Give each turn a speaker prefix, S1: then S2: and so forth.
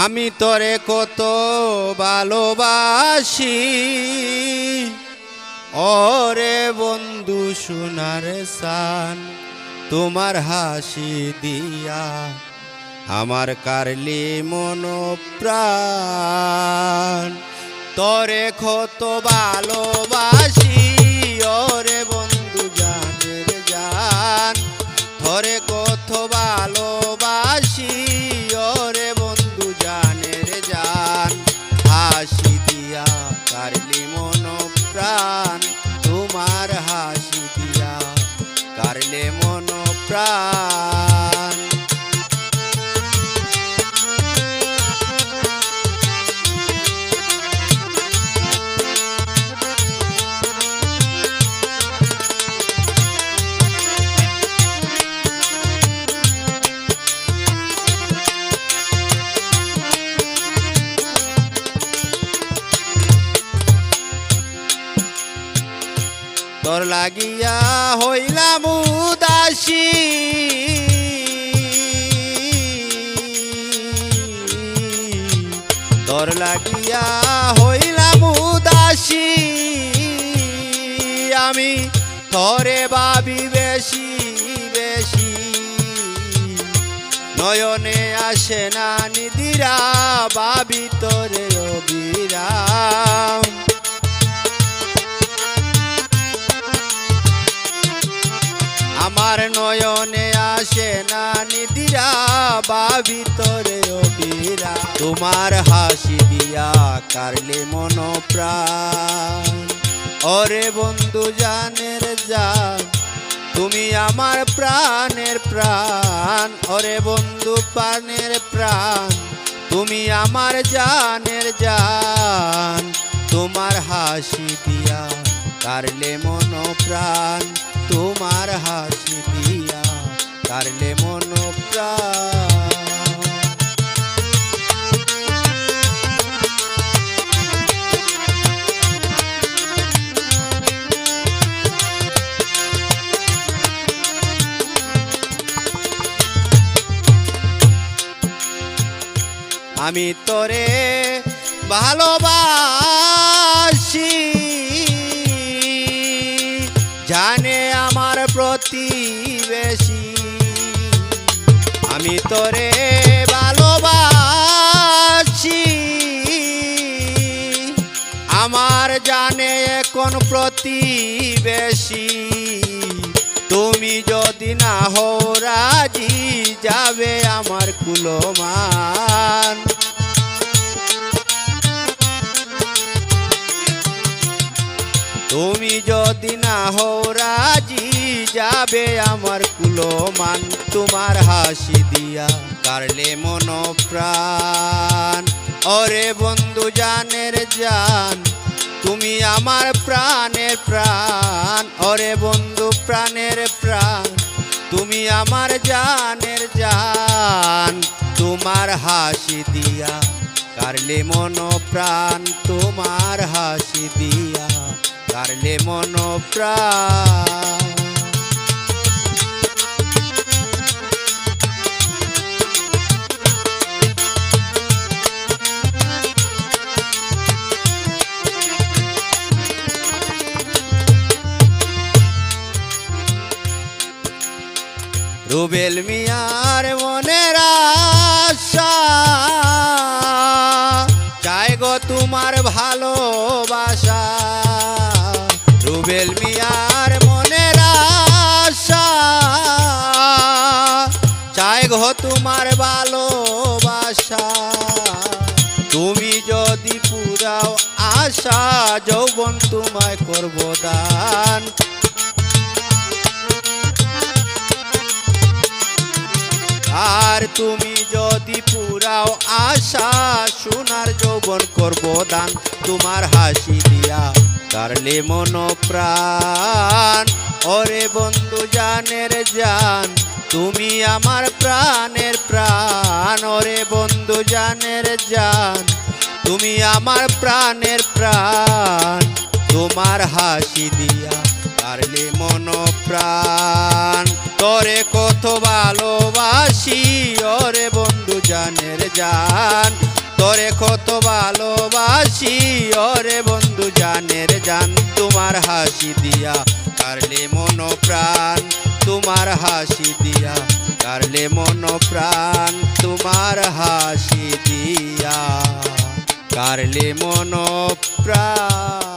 S1: আমি তোরে কত ভালোবাসি ওরে বন্ধু সোনার সান তোমার হাসি দিয়া আমার কারলি মন প্রাণ তোরে কত ভালোবাসি ওরে বন্ধু জানের জান তোরে কত ভালোবাসি ওরে বন্ধু জানের জান হাসি দিয়া কারলি মন প্রাণ তোমার হাসি দিয়া কারলে মন প্রাণ তোর লাগিয়া হইলাম উদাসী তোর লাগিয়া হইলাম উদাসী আমি তোরে ভাবি বেশি বেশি নয়নে আসে না নিদিরা ভাবি তোরে অবিরাম আমার নয়নে আসে না নিদিরা ভাবি তোরে অবিরা তোমার হাসি দিয়া কারলে মন প্রাণ ওরে বন্ধু জানের জান তুমি আমার প্রাণের প্রাণ ওরে বন্ধু প্রাণের প্রাণ তুমি আমার জানের জান তোমার হাসি দিয়া কারলে মন প্রাণ তোমার হাসি দিয়া কারলে মন প্রাণ আমি তোরে ভালোবাসি জানে আমার প্রতিবেশী আমি তোরে ভালোবাসি আমার জানে এখন প্রতিবেশী তুমি যদি না হও রাজি যাবে আমার কুলমান তুমি যদি না হও রাজি যাবে আমার কুলমান তোমার হাসি দিয়া কারলে মন প্রাণ ওরে বন্ধু জানের জান তুমি আমার প্রাণের প্রাণ ওরে বন্ধু প্রাণের প্রাণ তুমি আমার জানের জান তোমার হাসি দিয়া কারলে মন প্রাণ তোমার হাসি দিয়া কারলে মন প্রাণ রুবেল মিয়ার মনের আশা চাই গো তোমার ভালোবাসা রুবেল মিয়ার মনের আশা চাই গো তোমার ভালোবাসা তুমি যদি পুরাও আশা যৌবন তোমায় করব দান আর তুমি যদি পুরাও আশা সোনার যৌবন করব দান তোমার হাসি দিয়া কারলে মন প্রাণ ওরে বন্ধু জানের জান তুমি আমার প্রাণের প্রাণ ওরে বন্ধু জানের জান তুমি আমার প্রাণের প্রাণ তোমার হাসি দিয়া কারলে মন প্রাণ তোরে কত ভালোবাসি ওরে বন্ধু জানের জান তোরে কত ভালোবাসি ওরে বন্ধু জানের জান তোমার হাসি দিয়া কারলে মন প্রাণ তোমার হাসি দিয়া কারলে মন প্রাণ তোমার হাসি দিয়া কারলে মন প্রাণ।